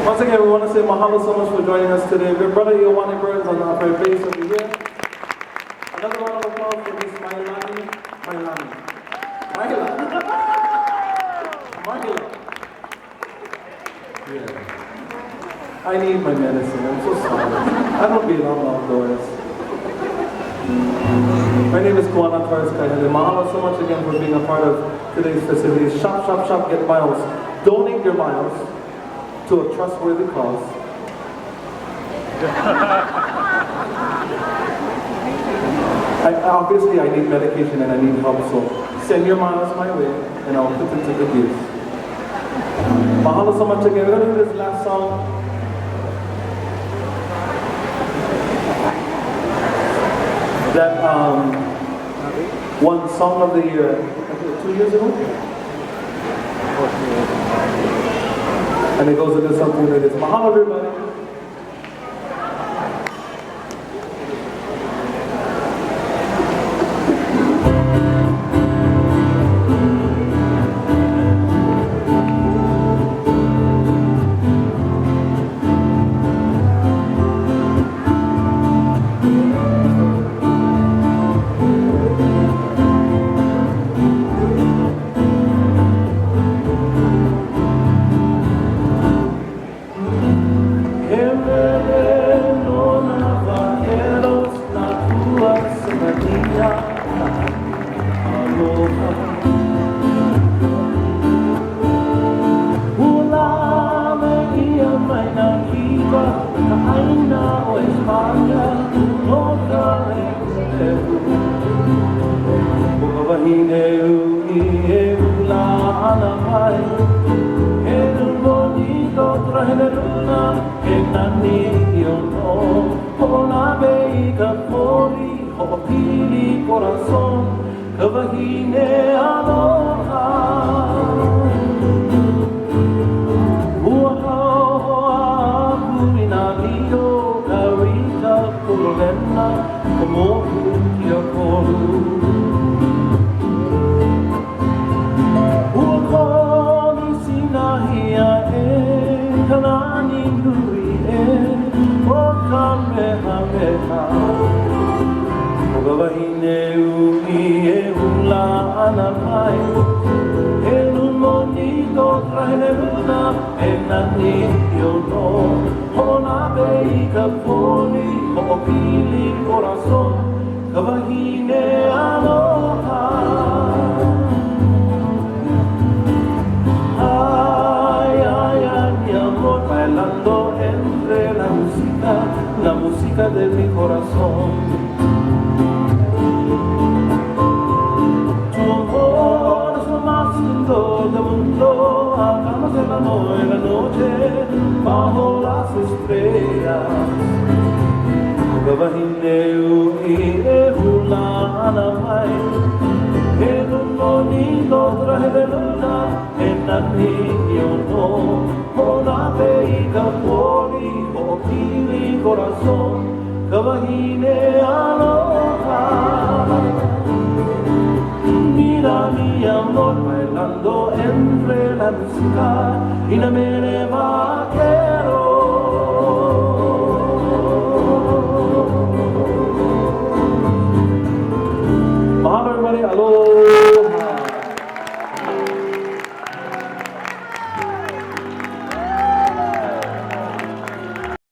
Once again, we want to say mahalo so much for joining us today. Your brother Ioane Burns on our bass over here. Another round of applause for Miss Mailani. Yeah. I need my medicine. I'm so sorry. I don't belong outdoors. My name is Kuana Torres Kahele. Mahalo so much again for being a part of today's festivities. Shop, shop, shop, get miles. Donate your miles to a trustworthy cause. Obviously, I need medication and I need help, so send your miles my way and I'll put them to good use. Mahalo so much again. We're going to do this last song. That won Song of the Year 2 years ago. And it goes into something that is mahalo everybody. La música de mi corazón. Tu amor es lo más lindo del mundo. Hagamos el amor en la noche bajo las estrellas. Gabahineu y ehula anamai. En un bonito traje de luna, en la niño no, una bella poli, o mi corazón, cabajine aloha. Mira mi amor bailando entre la música y la mere